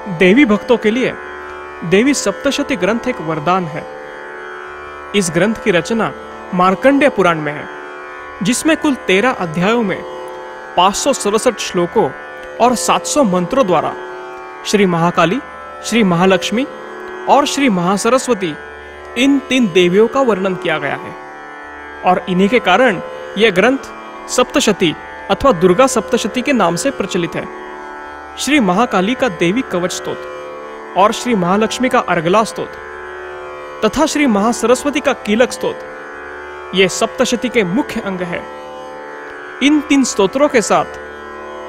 देवी भक्तों के लिए देवी सप्तशती ग्रंथ एक वरदान है। इस ग्रंथ की रचना मार्कंडेय पुराण में है, जिसमें कुल 13 अध्यायों में 567 श्लोकों और 700 मंत्रों द्वारा श्री महाकाली, श्री महालक्ष्मी और श्री महासरस्वती इन 3 देवियों का वर्णन किया गया है। और इन्हीं के कारण यह ग्रंथ सप्तशती अथवा दुर्गा सप्तशती के नाम से प्रचलित है। श्री महाकाली का देवी कवच स्तोत्र और श्री महालक्ष्मी का अर्गला स्तोत्र तथा श्री महासरस्वती का कीलक स्तोत्र ये सप्तशती के मुख्य अंग है। इन 3 स्तोत्रों के साथ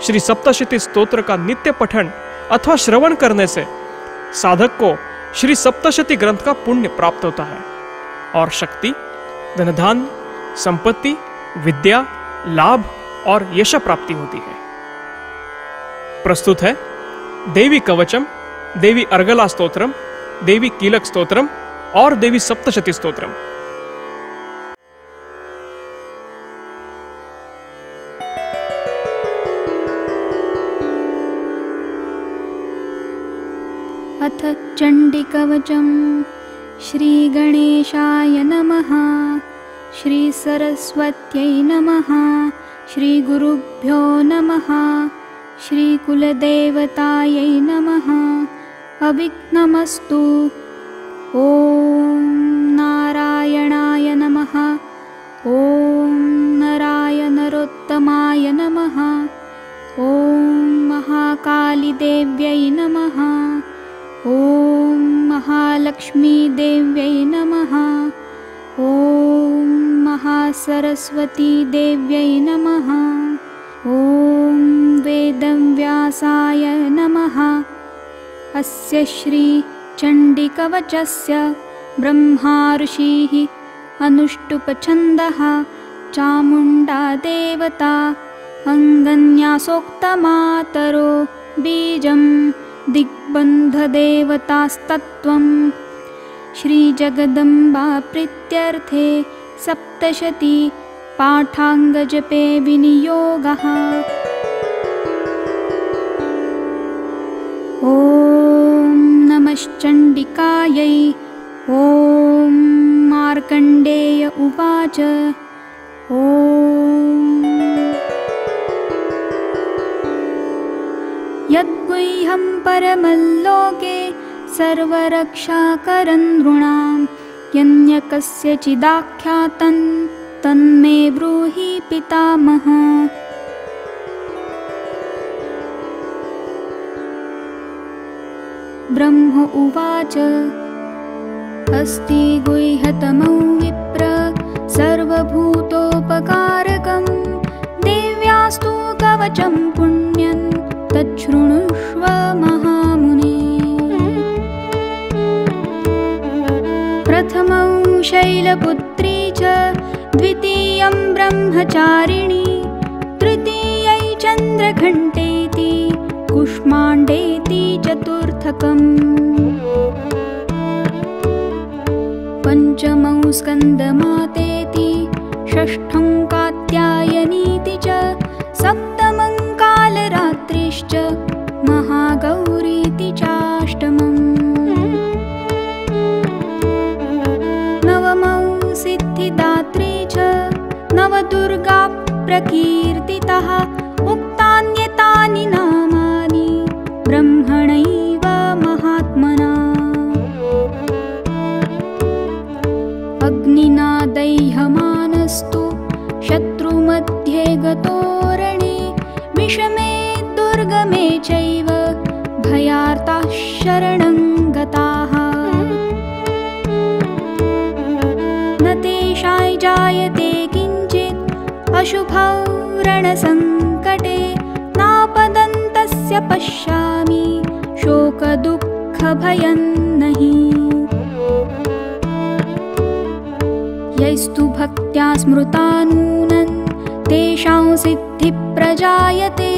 श्री सप्तशती स्तोत्र का नित्य पठन अथवा श्रवण करने से साधक को श्री सप्तशती ग्रंथ का पुण्य प्राप्त होता है और शक्ति, धनधान्य, संपत्ति, विद्या, लाभ और यश प्राप्ति होती है। प्रस्तुत है देवी कवचम, देवी अर्गला स्तोत्रम, देवी कीलक स्तोत्रम और देवी सप्तशती स्तोत्रम। अथ चण्डीकवचम्। श्री गणेशाय नमः। श्री सरस्वत्यै नमः। श्री गुरुभ्यो नमः। श्री कुलदेवतायै नमः। अविघ्नमस्तु। ओम नारायणाय नमः। ओम नराय नरोत्तमाय नमः। ओम महाकाली देव्यै नमः। ओम महालक्ष्मी देव्यै नमः। ओम महासरस्वती देव्यै नमः। ओम वेदव्यासाय नमः। अस्य श्री चण्डीकवचस्य ब्रह्मा ऋषिः अनुष्टुप् चामुण्डा देवता अङ्गन्यासोक्तमातरो बीजं दिग्बन्धदेवतास्तत्त्वं। श्रीजगदम्बा प्रीत्यर्थे सप्तशती पाठाङ्गजपे विनियोगः। ॐ नमश्चण्डिकायै। ॐ मार्कण्डेय उवाच। यद्गुह्यं परमल्लोके सर्वरक्षाकरं नृणां यन्यकस्यचिदाख्यातं तन्मे ब्रूहि पितामह। ब्रह्म उवाच। अस्ति गुह्यतमं विप्र सर्वभूतोपकारकं देव्यास्तु कवचं पुण्यं तच्छृणुष्व महामुने। प्रथमं शैलपुत्री च द्वितीयं ब्रह्मचारिणी तृतीयै चन्द्रघण्टेति कुष्माण्डेति चतुर्थकम्। पंचमं स्कन्दमातेति षष्ठं कात्यायनीति च सप्तमं कालरात्रिश्च महागौरीति चाष्टमम्। नवमं सिद्धिदात्री च नवदुर्गा प्रकीर्तितः उक्तान्येतानि नामानि ब्रह्मणैव महात्मना। अग्निना दह्यमानस्तु शत्रुमध्ये गतोरणे विषमे दुर्गमे चैव भयार्ताः शरणं गताः। न तेषां जायते किञ्चित् अशुभौ रणसङ्कटे नापदन्तस्य पश्यामि शोकदुःखभयं नहि। यैस्तु भक्त्या स्मृता नूनं तेषां सिद्धिप्रजायते।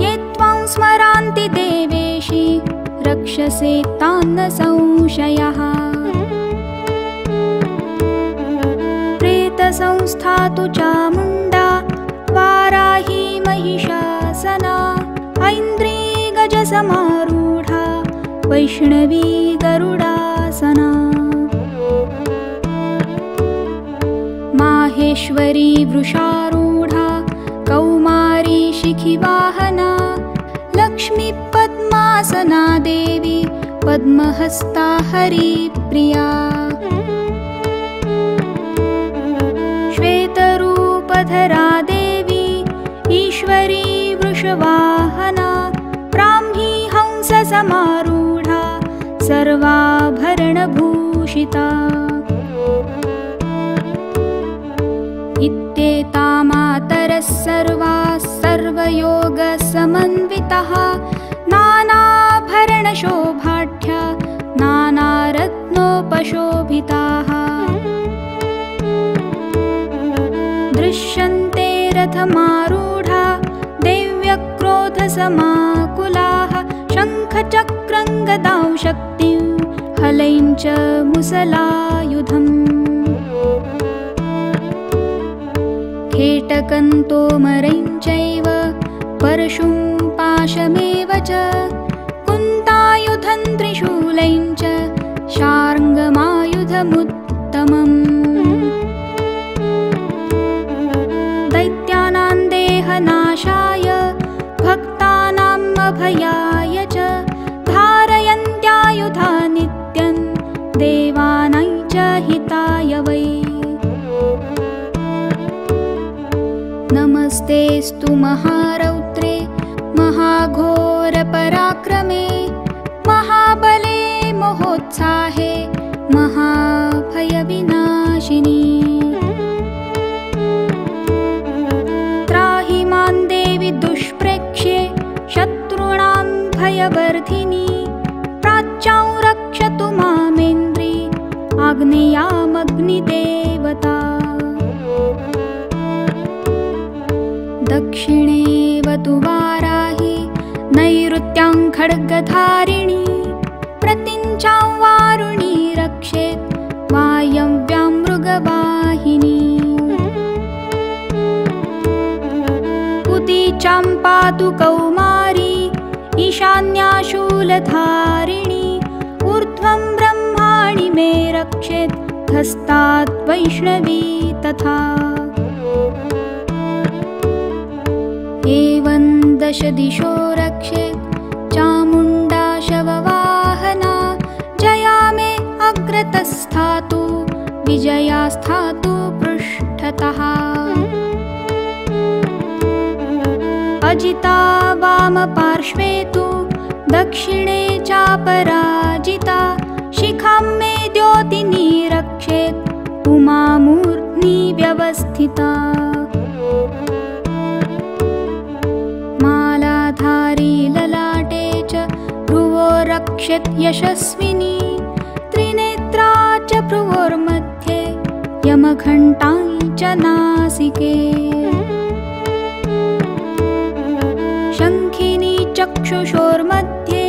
ये त्वां स्मरान्ति देवेशि रक्षसे तान्न संशयः। प्रेतसंस्था तु चामुण्डा वाराही महिषासना ऐन्द्री गजसमारूढा वैष्णवी गरुडासना। माहेश्वरी वृषारूढा कौमारी शिखिवाहना। लक्ष्मी पद्मासना देवी पद्महस्ता हरिप्रिया। श्वेतरूपधरा देवी ईश्वरी वृषवाहना। ब्राह्मी हंससमारूढा सर्वाभरणभूषिता। इत्येता मातरः सर्वाः सर्वयोगसमन्विताः। नानाभरणशोभाढ्या नानारत्नोपशोभिताः। दृश्यन्ते रथमारूढा देव्यक्रोधसमाकुलाः। शङ्खचक्रं गदां शक्तिं हलैं च मुसलायुधम्। खेटकं तोमरं चैव परशुं पाशमेव च। कुन्तायुधं त्रिशूलं च शार्ङ्गमायुधमुत्तमम्। दैत्यानां देहनाशाय भक्तानाम् अभयाय च। धारयन्त्यायुधा नित्यं देवानां च हिताय वै। नमस्तेऽस्तु महारौद्रे महाघोरपराक्रमे। महाबले महोत्साहे महाभयविनाशिनी। त्राहि मां देवि दुष्प्रेक्ष्ये शत्रूणां भयवर्धिनी। प्राच्यां रक्षतु मामेन्द्री आग्नेयामग्निदेवता। दक्षिणे वतु वाराहि नैऋत्यां खड्गधारिणी। प्रत्यञ्चां वारुणी रक्षेत् वायव्यां मृगवाहिनी। उदीचां पातु कौमारी ईशान्या शूलधारिणी। ऊर्ध्वं ब्रह्माणि मे रक्षेत् हस्तात् वैष्णवी तथा। एवं दश दिशो रक्षेत् चामुण्डा शववाहना। जया मे अग्रतस्थातु विजया स्थातु पृष्ठतः। अजिता वामपार्श्वे तु दक्षिणे चापराजिता। शिखां मे द्योतिनी रक्षेत् उमा मूर्ध्नि व्यवस्थिता। मालाधारी ललाटे च भ्रुवो रक्षेत् यशस्विनी। त्रिनेत्रा च भ्रुवोर्मध्ये यमघण्टां च नासिके। शङ्खिनी चक्षुषोर्मध्ये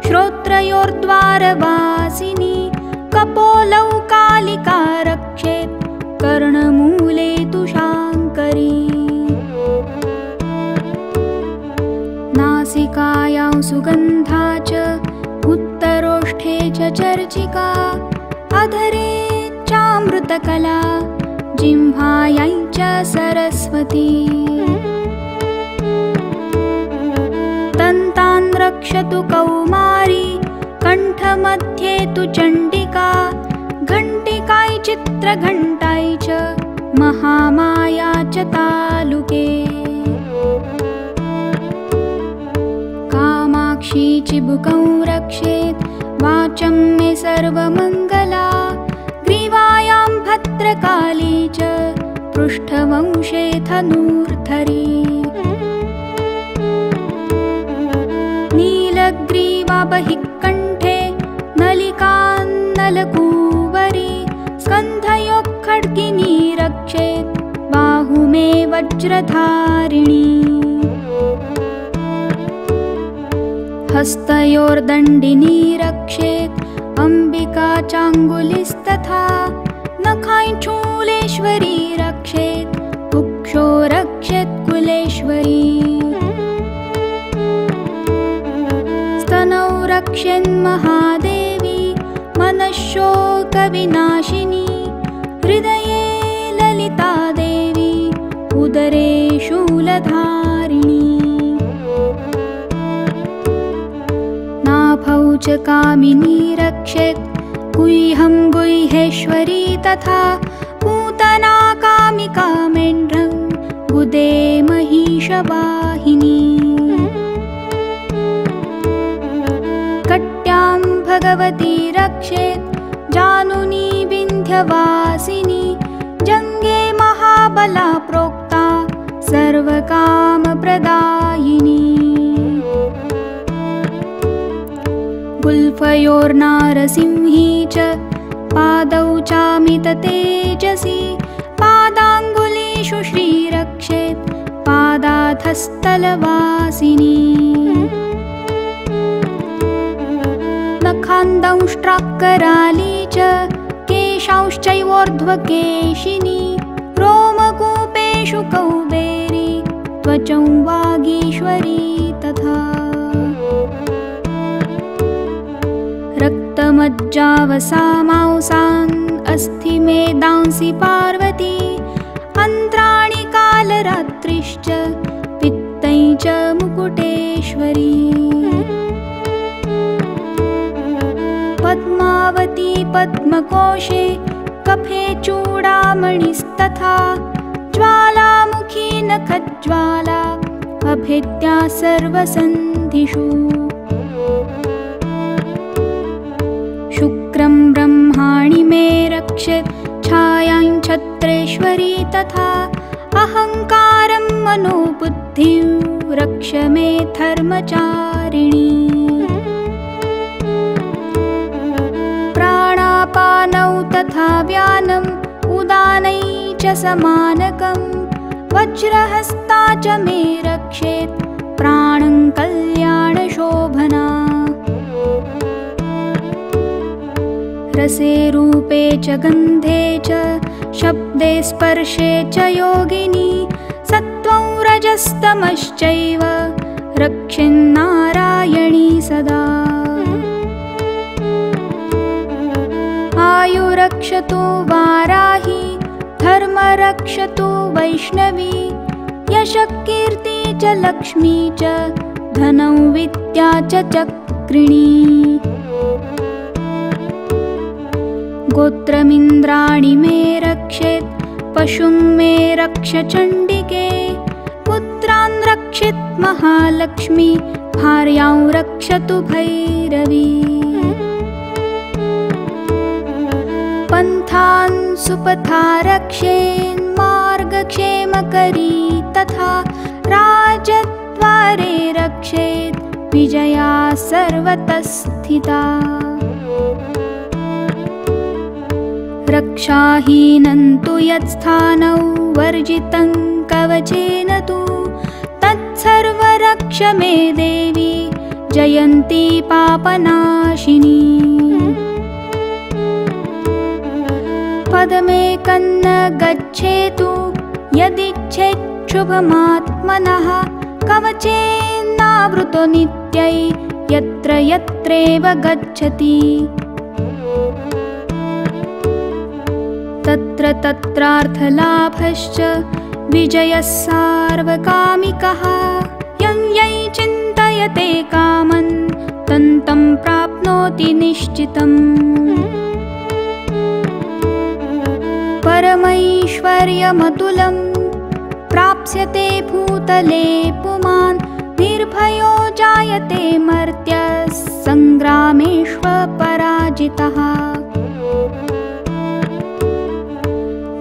श्रोत्रयोर्द्वारवासिनी। कपोलौ कालिका रक्षेत् कर्णमूले तु शाङ्करी। नासिकायां सुगन्धा च उत्तरोष्ठे च चर्चिका। अधरे चामृतकला जिह्वायां च सरस्वती। दन्तान् रक्षतु कौमारी कण्ठमध्ये तु चण्डिका। घण्टिकाय चित्रघण्टाय च महामाया च तालुके। कामाक्षी चिबुकं रक्षेत् वाचं मे सर्वमङ्गला। ग्रीवायां भद्रकाली च पृष्ठवंशे धनुर्धरी। नीलग्रीवा बहिः कण्ठे नलिकान्नलकूवरी। स्कन्धयोः खड्गिनी रक्षेत् बाहु मे वज्रधारिणी। हस्तयोर्दण्डिनी रक्षेत् अम्बिका चाङ्गुलिस्तथा। नखाञ्चूलेश्वरी रक्षेत् कुक्षो रक्षेत् कुलेश्वरी। स्तनौ रक्षेन्महादेवी मनश्शोकविनाशिनी हृदये ललिता देवी उदरे शूलधारिणी नाभौ च कामिनी रक्षेत् गुह्यं गुह्येश्वरी तथा पूतना कामिका मेढ्रं गुदे महिषवाहिनी कट्यां भगवती रक्षेत् जानुनी विन्ध्यवासिनी जङ्गे महाबला प्रोक्ता सर्वकामप्रदायिनी गुल्फयोर्नारसिंही च पादौ चामिततेजसी पादाङ्गुलीषु श्रीरक्षेत् पादाधस्थलवासिनी नखान्दंष्ट्राकराली च केशांश्चैवोर्ध्वकेशिनी रोमकूपेषु कौबेरी त्वचौ वागीश्वरी तथा रक्तमज्जावसामांसान् अस्थिमेदांसि पार्वती अन्त्राणि कालरात्रिश्च पित्तै च मुकुटेश्वरी पद्मावती पद्मकोशे कफे चूडामणिस्तथा ज्वालामुखी नखज्वाला अभेद्या सर्वसन्धिषु शुक्रं ब्रह्माणि मे रक्षेत् छायां छत्रेश्वरी तथा अहङ्कारं मनोबुद्धिं रक्ष मे धर्मचारिणी प्राणापानौ तथा व्यानम् उदानै च समानकं वज्रहस्ता च मे रक्षेत् प्राणं कल्याणशोभना रसे रूपे च गन्धे च शब्दे स्पर्शे च योगिनी सत्त्वं रजस्तमश्चैव रक्षेन्नारायणी सदा आयुरक्षतु वाराही धर्मरक्षतु वैष्णवी यशः कीर्ति च लक्ष्मी च धनं विद्या च चक्रिणी गोत्रमिन्द्राणि मे रक्षेत् पशुं मे रक्ष चण्डिके पुत्रान् रक्षेत् महालक्ष्मी भार्यां रक्षतु भैरवी पन्थान् सुपथा रक्षेन्मार्गक्षेमकरी तथा राजद्वारे रक्षेत् विजया सर्वतः स्थिता रक्षाहीनं तु यत्स्थानौ वर्जितं कवचेन तु तत्सर्वरक्ष मे देवी जयन्ती पापनाशिनी पदमेकं न गच्छेतु यदिच्छेच्छुभमात्मनः कवचेनावृतो नित्यै यत्र यत्रैव गच्छति तत्र तत्रार्थलाभश्च विजयः सार्वकामिकः यं यै चिन्तयते कामं तं प्राप्नोति निश्चितम् परमैश्वर्यमतुलं प्राप्स्यते भूतले पुमान् निर्भयो जायते मर्त्यः सङ्ग्रामेष्वपराजितः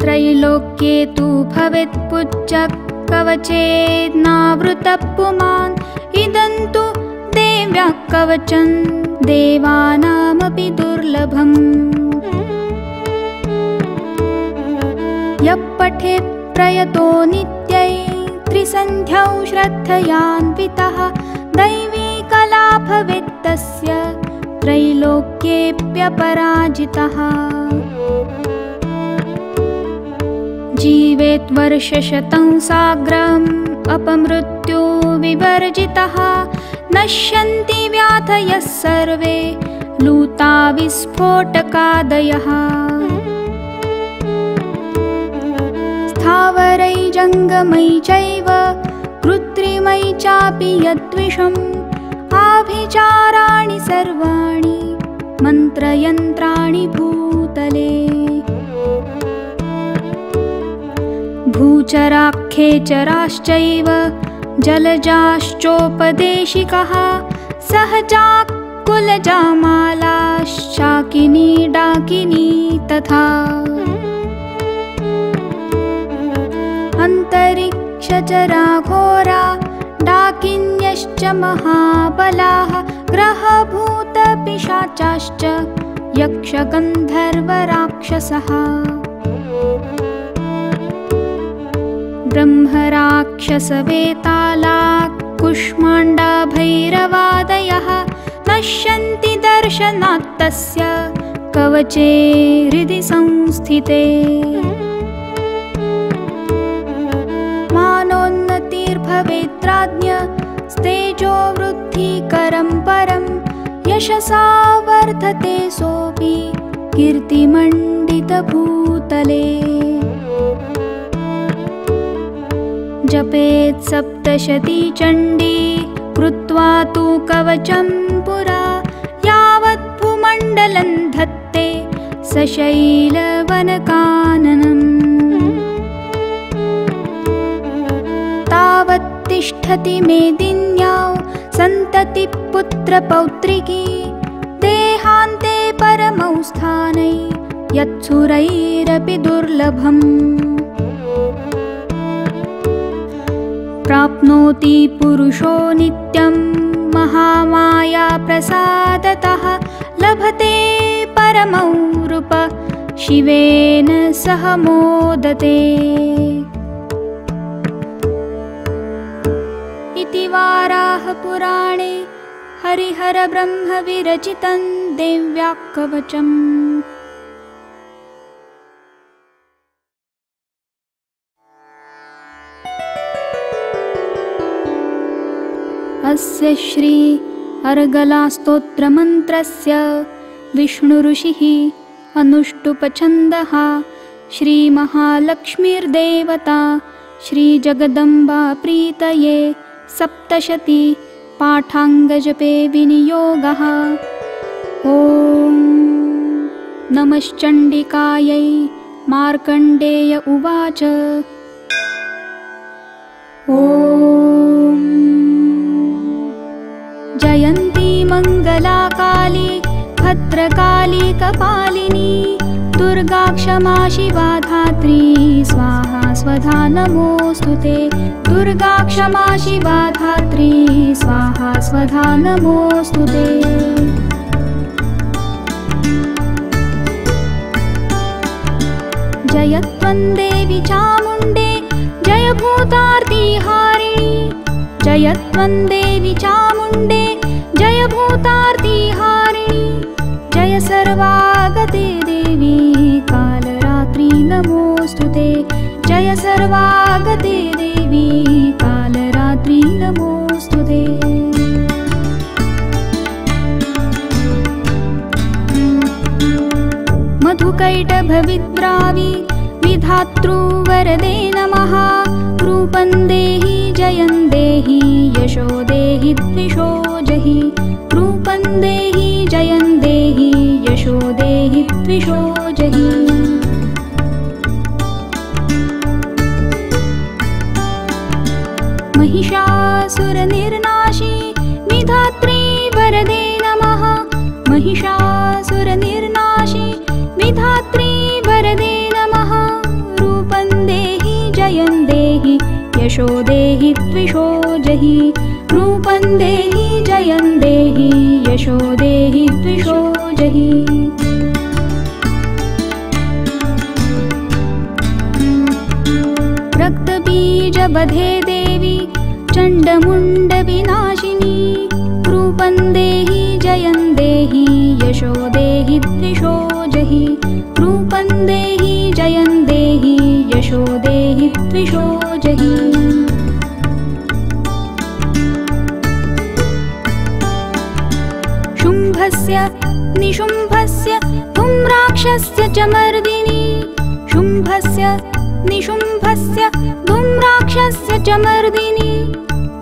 त्रैलोक्ये तु भवेत् पूज्यः कवचेनावृतः पुमान् इदं तु देव्याः कवचं देवानामपि दुर्लभम् यः पठेत् प्रयतो नित्यै त्रिसन्ध्यौ श्रद्धयान्वितः दैवी कला भवेत् तस्य त्रैलोक्येऽप्यपराजितः जीवेत् वर्षशतं साग्रम् अपमृत्युर्न विवर्जितः नश्यन्ति व्याधयः सर्वे लूता विस्फोटकादयः स्थावरै जङ्गमै चैव कृत्रिमै चापि यद्विषम् आभिचाराणि सर्वाणि मन्त्रयन्त्राणि भूतले भूचराख्येचराश्चैव जलजाश्चोपदेशिकः सहजाः कुलजामालाश्चाकिनी डाकिनी तथा अन्तरिक्षचराघोरा डाकिन्यश्च महाबलाः ग्रहभूतपिशाचाश्च यक्षगन्धर्वराक्षसः ब्रह्मराक्षसवेतालाः कुष्माण्डा भैरवादयः नश्यन्ति दर्शनात् तस्य कवचे हृदि संस्थिते मानोन्नतिर्भवेद्राज्ञ स्तेजो वृद्धिकरं परं यशसा वर्धते सोऽपि कीर्तिमण्डितभूतले जपेत् सप्तशती चण्डी कृत्वा तु कवचं पुरा यावत् भूमण्डलं धत्ते सशैलवनकाननम् तावत् तिष्ठति मेदिन्यां सन्ततिपुत्रपौत्रिकी देहान्ते परमौ स्थानै यत्सुरैरपि दुर्लभम् प्राप्नोति पुरुषो नित्यं महामाया प्रसादतः लभते परमौ रूप शिवेन सह मोदते इति वाराहपुराणे हरिहरब्रह्मविरचितं देव्याः कवचम्। अस्य श्री अर्गलास्तोत्रमन्त्रस्य विष्णुऋषिः अनुष्टुप्छन्दः श्रीमहालक्ष्मीर्देवता श्रीजगदम्बा प्रीतये सप्तशती पाठाङ्गजपे विनियोगः। ॐ नमश्चण्डिकायै मार्कण्डेय उवाच। ॐ जयन्ती मङ्गलाकाली भद्रकाली कपालिनी दुर्गा क्षमा शिवा धात्री स्वाहा स्वधा नमोऽस्तुते। दुर्गा क्षमा शिवा धात्री स्वाहा स्वधा नमोऽस्तुते। जय त्वं देवी चामुण्डे जय भूतार्तिहारिणी। जय त्वं देवी चामुण्डे जय भूतार्तिहारिणी। जय सर्वागते देवी कालरात्रि नमोऽस्तुते। जय सर्वागते देवी कालरात्रि नमोऽस्तुते। मधुकैटभविद्रावि विधातृवरदे नमः। रूपं देहि जयं देहि यशो देहि द्विषो जहि। रूपं देहि जयं देहि यशो देहि द्विषो जहि। महिषासुरनिर्नाशी विधात्री वरदे नमः। महिषासुरनिर्नाशी विधात्री वरदे नमः। रूपं देहि जयं देहि यशो देहि द्विषो जहि। रूपं देहि जयं देहि यशो देहि द्विषो जहि। रक्तबीजवधे देवी चण्डमुण्डविनाशिनी। रूपं देहि जयं देहि यशो देहि द्विषो जहि। रूपं देहि जयं देहि यशो देहि द्विषो जहि। शुम्भस्य निशुम्भस्य धूम्राक्षस्य च मर्दिनी शुम्भस्य निशुम्भस्य धूम्राक्षस्य च मर्दिनी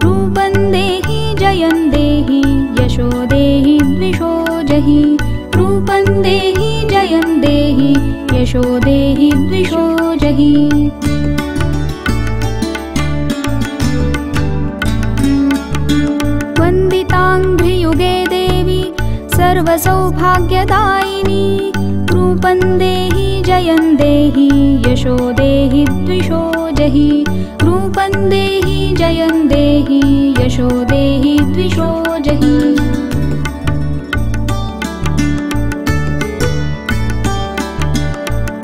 रूपं देहि जयं देहि यशो देहि द्विषो जहि रूपं देहि जयं देहि यशो देहि द्विषो जहि वन्दिताङ्घ्रियुगे देवी सर्वसौभाग्यदायिनी रूपं देहि जयं देहि यशो देहि द्विषो जहि रूपं देहि जयं देहि यशो देहि द्विषो जहि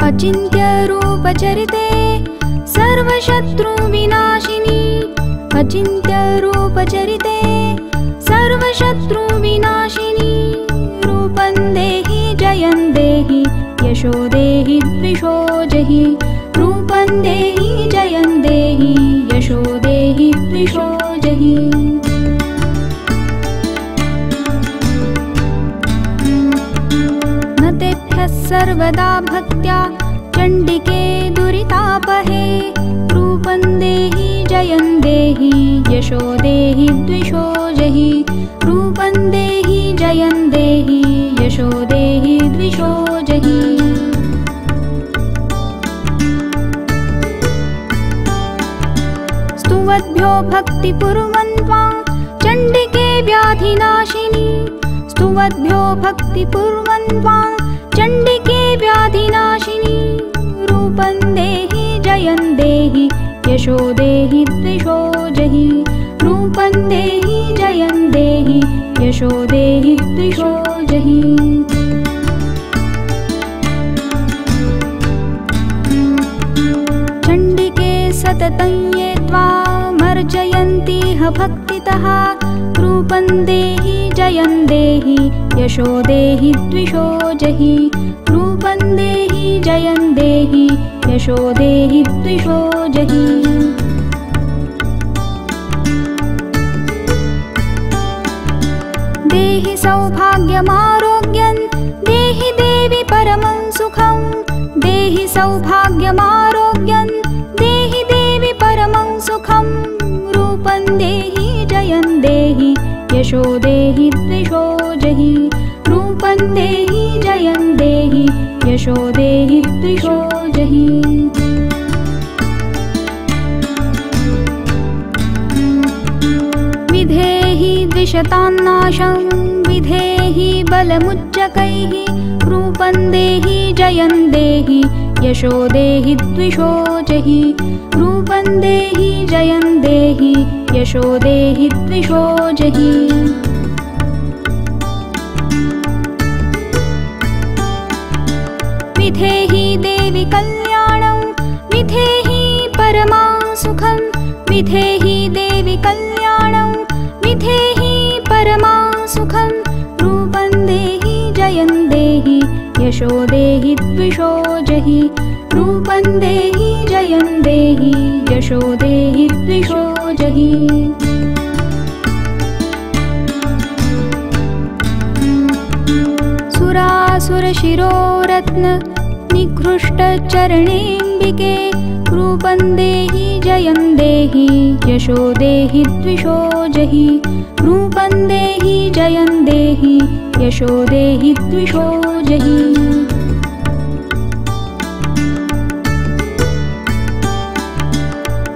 अचिन्त्यरूपचरिते सर्वशत्रुविनाशिनी अचिन्त्यरूपचरिते सर्वशत्रुविनाशिनी रूपं देहि जयं देहि यशो देहि द्विषो जहि रूपं देहि जयं देहि यशो देहि द्विषो जहि न तेभ्यः सर्वदा भक्त्या चण्डिके दुरितापहे रूपं देहि जयं देहि यशो देहि द्विषो जहि रूपं देहि जयं देहि यशो देहि द्विषो जहि स्तुवद्भ्यो भक्तिपूर्वं त्वां चण्डिके व्याधिनाशिनी स्तुवद्भ्यो भक्तिपूर्वं त्वां चण्डिके व्याधिनाशिनी रूपं देहि जयं देहि यशो देहि द्विषो जहि रूपं देहि जयं देहि यशो देहि द्विषो जहि चण्डिके सततं ये त्वामर्चयन्तीह भक्तितः रूपं देहि जयं देहि यशो देहि द्विषो जहि रूपं देहि जयं देहि यशो देहि द्विषो जहि देहि सौभाग्यमारोग्यं देहि देवि परमं सुखं देहि सौभाग्यमारोग्यं देहि देवि परमं सुखं रूपं देहि जयं देहि यशो देहि द्विषो जहि रूपं देहि जयं देहि यशो देहि द्विषो जहि विधेहि द्विषतान्नाशं विधेहि बलमुच्चकैः रूपं देहि जयं देहि यशो देहि द्विषो जहि रूपं देहि जयं देहि यशो देहि द्विषो जहि विधेहि देवि कल्याणं विधेहि परमां सुखं विधेहि देवि कल्याणं विधेहि परमां सुखं रूपं देहि जयं देहि यशो देहि द्विषो जहि रूपं देहि जयं देहि यशो देहि द्विषो जहि सुरासुरशिरोरत्न निकृष्टचरणेऽम्बिके रूपं देहि जयं देहि यशो देहि द्विषो जहि रूपं देहि जयं देहि यशो देहि द्विषो जहि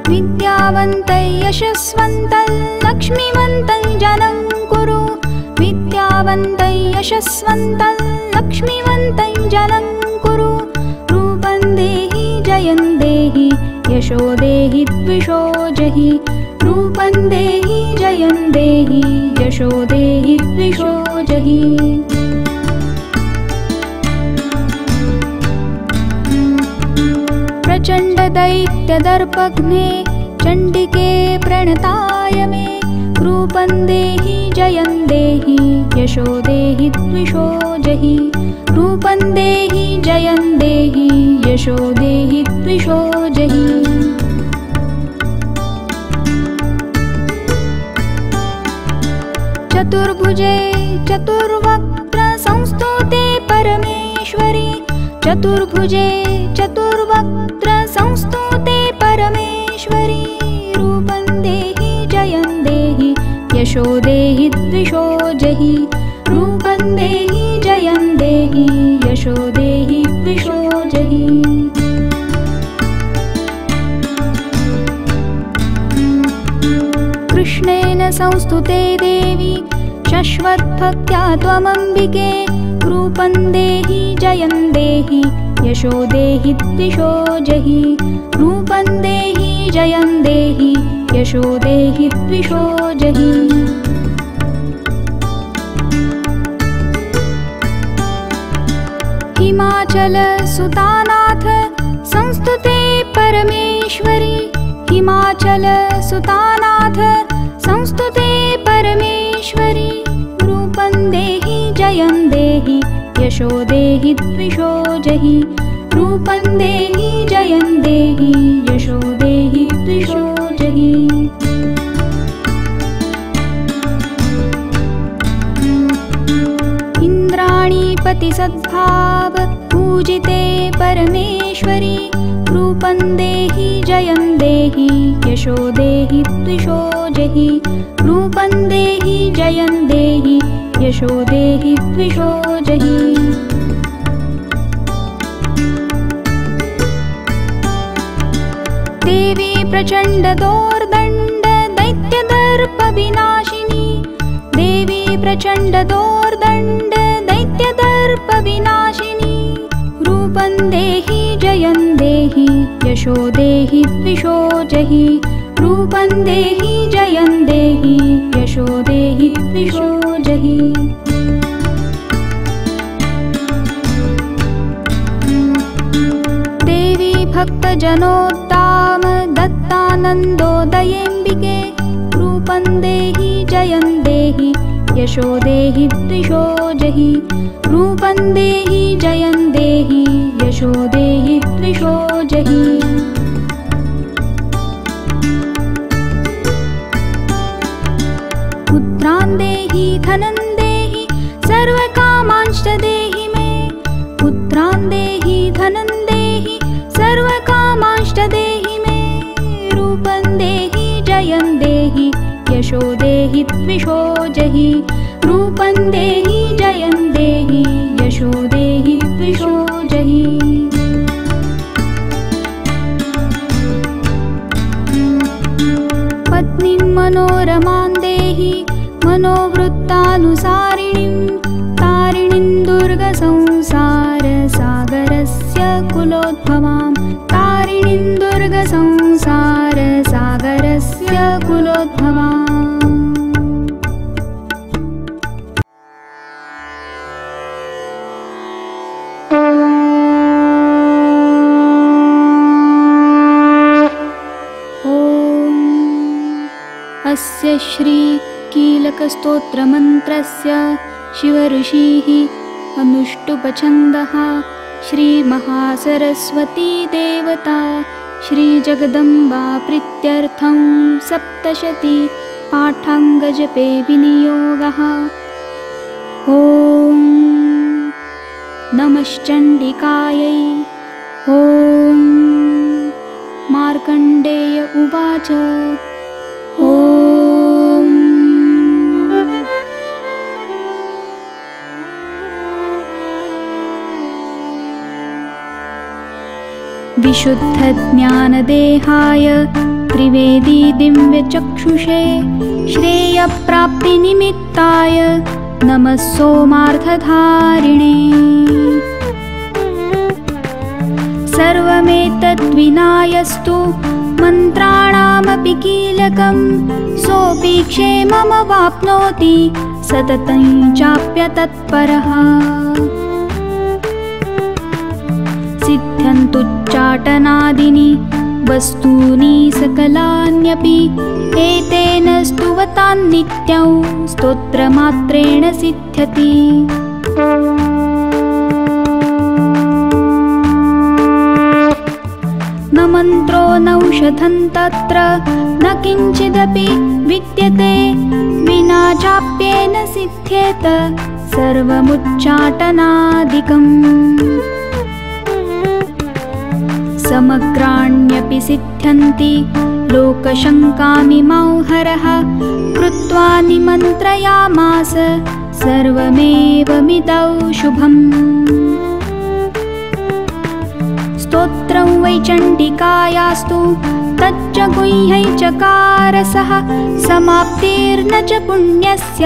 विद्यावन्तं यशस्वन्तं लक्ष्मीवन्तं जनं कुरु विद्यावन्तं यशस्वन्तं लक्ष्मीवन्तं जनं कुरु रूपं देहि जयं देहि यशो देहि द्विषो जहि रूपं देहि जयं देहि यशो देहि द्विषो जहि प्रचण्डदैत्यदर्पघ्ने चण्डिके प्रणताय मे रूपं देहि जयं देहि यशो देहि द्विषो जहि रूपं देहि जयं देहि यशो देहि द्विषो जहि चतुर्भुजे चतुर्वक्त्र संस्तुते परमेश्वरी चतुर्भुजे चतुर्वक्त्र संस्तुते परमेश्वरी रूपं देहि जयं देहि यशो देहि द्विषो जहि रूपं देहि जयं देहि यशो देहि द्विषो जहि कृष्णेन संस्तुते देवी शश्वद्भक्त्या त्वमम्बिके रूपं देहि जयं देहि यशो देहि द्विषो जहि रूपं देहि जयं देहि यशो देहि द्विषो जहि हिमाचल सुतानाथ संस्तुते परमेश्वरी हिमाचल सुतानाथ संस्तुते परमेश्वरी रूपं देहि जयं देहि यशो देहि द्विषो जहि रूपं देहि जयं देहि यशो देहि द्विषो जहि इंद्राणीपति सद्भाव पूजिते परमेश्वरी रूपं देहि जयं देहि यशो देहि द्विषो जहि रूपं देहि जयं देहि यशो देहि द्विषो जहि देवी प्रचंड दोर्दंड दैत्यदर्प विनाशिनी देवी प्रचंड दोर्दंड दैत्यदर्प विनाशिनी रूपं देहि जयं देहि यशो देहि द्विषो जहि रूपं देहि जयं देहि यशो देहि द्विषो जहि देवी भक्तजनोत्ताम दत्तानन्दोदयेऽम्बिके रूपं देहि जयं देहि यशो देहि द्विषो जहि रूपं देहि जयं देहि यशो देहि द्विषो जहि पुत्रान् देहि धनं देहि सर्वकामांश्च देहि मे पुत्रान् देहि धनं देहि सर्वकामांश्च देहि मे रूपं देहि जयं देहि यशो देहि द्विषो जहि रूपं देहि जयं देहि यशो देहि द्विषो जहि पत्नीं मनोरमां देहि मनोवृत्तानुसारिणीं तारिणीं दुर्गसंसारसागरस्य कुलोद्भवां तारिणीं दुर्गसंसारसागरस्य कुलोद्भवाम् अस्य श्रीकीलकस्तोत्रमन्त्रस्य शिवऋषिः अनुष्टुपछन्दः श्रीमहासरस्वती देवता श्रीजगदम्बा प्रीत्यर्थं सप्तशती पाठाङ्गजपे विनियोगः। ॐ नमश्चण्डिकायै। ॐ मार्कण्डेय उवाच। ॐ विशुद्धज्ञानदेहाय त्रिवेदी दिव्यचक्षुषे श्रेयप्राप्तिनिमित्ताय नमः सोमार्थधारिणे। सर्वमेतद्विनायस्तु मन्त्राणामपि कीलकं सोऽपि क्षेममवाप्नोति सततं चाप्यतत्परः। सिद्ध्यन्तुच्चाटनादीनि वस्तूनि सकलान्यपि एतेन स्तुवतान्नित्यं स्तोत्रमात्रेण सिद्ध्यति। न मन्त्रो नौषधं तत्र न किञ्चिदपि विद्यते विना चाप्येन सिद्ध्येत सर्वमुच्चाटनादिकम् समग्राण्यपि सिद्ध्यन्ति लोकशङ्कामिमौ हरः कृत्वा निमन्त्रयामास सर्वमेवमिदौ शुभम् स्तोत्रं वै चण्डिकायास्तु तच्च गुह्यै चकारसः समाप्तिर्न च पुण्यस्य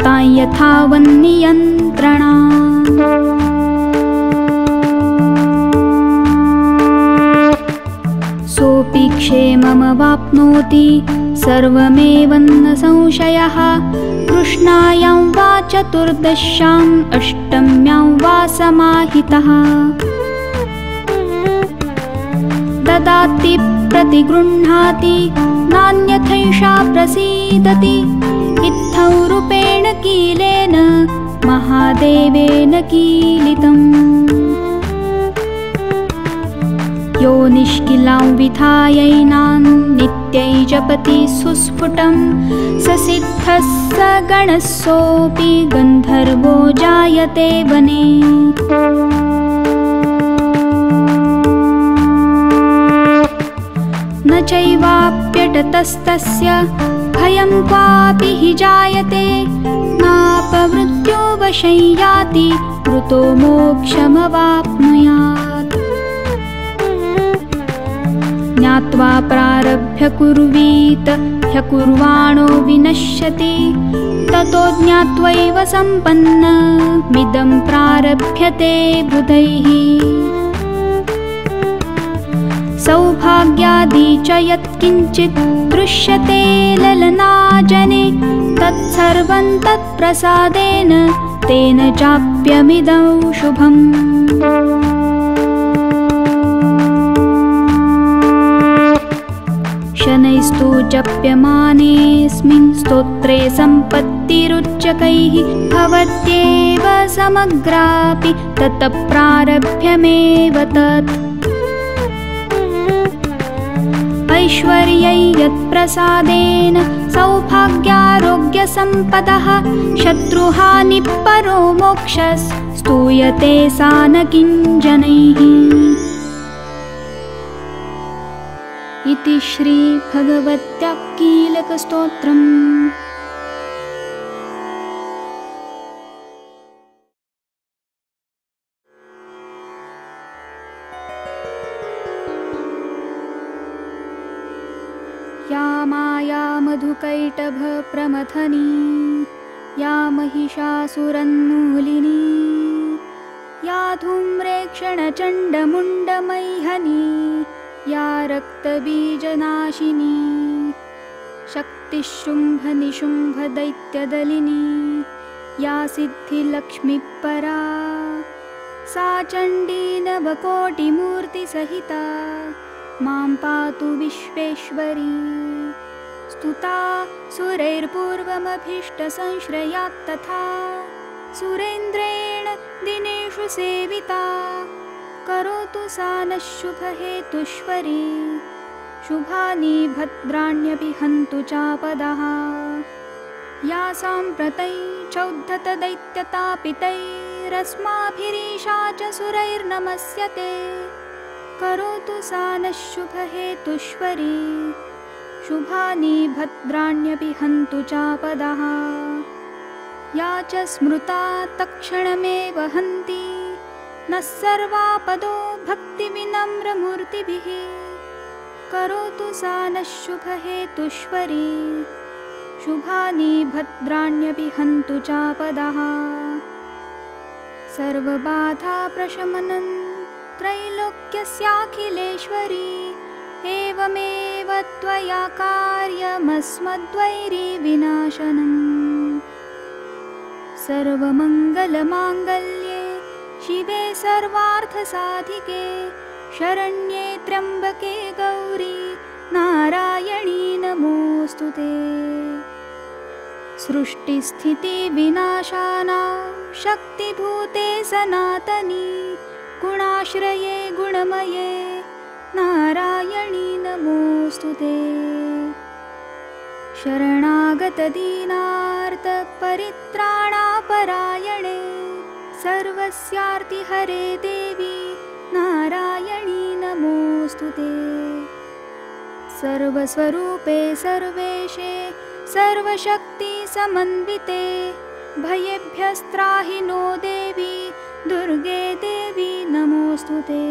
तां यथावन्नियन्त्रणा सोऽपि क्षेममवाप्नोति सर्वमेवन्न संशयः कृष्णायां वा चतुर्दश्याम् अष्टम्यां वा समाहितः ददाति प्रतिगृह्णाति नान्यथैषा प्रसीदति इत्थं रूपेण कीलेन महादेवेन कीलितम् यो निष्किलां विधायैनां नित्यै जपति सुस्फुटं स सिद्धः स गणः सोऽपि गन्धर्वो जायते वने न चैवाप्यटतस्तस्य भयं क्वापि हि जायते नापमृत्यो वशं याति मृतो मोक्षमवाप्नुयात् ज्ञात्वा प्रारभ्य कुर्वीत ह्यकुर्वाणो विनश्यति ततो ज्ञात्वैव सम्पन्नमिदं प्रारभ्यते बुधैः सौभाग्यादि च यत्किञ्चित् दृश्यते ललनाजने तत्सर्वं तत्प्रसादेन तेन चाप्यमिदं शुभम् शनैस्तु जप्यमानेऽस्मिन् स्तोत्रे सम्पत्तिरुच्चकैः भवत्येव समग्रापि ततः प्रारभ्यमेव तत् ऐश्वर्यै यत्प्रसादेन सौभाग्यारोग्यसम्पदः शत्रुहानिपरो मोक्षः स्तूयते सा न किञ्जनैः इति श्रीभगवद्याकीलकस्तोत्रम्। या माया मधुकैटभप्रमथनी या महिषासुरन्मूलिनी या धूम्रेक्षणचण्डमुण्डमैहनी या रक्तबीजनाशिनी शक्तिशुम्भनिशुम्भदैत्यदलिनी या सिद्धिलक्ष्मीपरा सा चण्डी नवकोटिमूर्तिसहिता मां पातु विश्वेश्वरी स्तुता सुरैर्पूर्वमभीष्टसंश्रयात् तथा सुरेन्द्रेण दिनेषु सेविता करोतु सा नः शुभहेतुष्वरी शुभानि भद्राण्यपि हन्तु चापदः या साम्प्रतै चौद्धतदैत्यतापितैरस्माभिरीशा च सुरैर्नमस्यते करोतु सा नः शुभहेतुष्वरी शुभानि भद्राण्यपि हन्तु चापदः या च स्मृता तत्क्षणमेव हन्ति नः सर्वापदो भक्तिविनम्रमूर्तिभिः करोतु सा नः शुभहेतुष्वरी शुभानि भद्राण्यपि हन्तु चापदः सर्वबाधाप्रशमनं त्रैलोक्यस्याखिलेश्वरी एवमेव त्वया कार्यमस्मद्वैरिविनाशनम् सर्वमङ्गलमाङ्गल्ये शिवे सर्वार्थसाधिके शरण्ये त्र्यम्बके गौरी नारायणी नमोऽस्तुते सृष्टिस्थितिविनाशानां शक्तिभूते सनातनी गुणाश्रये गुणमये नारायणी नमोऽस्तुते शरणागतदीनार्तपरित्राणापरायणे सर्वस्यार्तिहरे देवी नारायणी नमोऽस्तुते। सर्वस्वरूपे सर्वेशे सर्वशक्तिसमन्विते भयेभ्यस्त्राहि नो देवी दुर्गे देवी नमोऽस्तुते।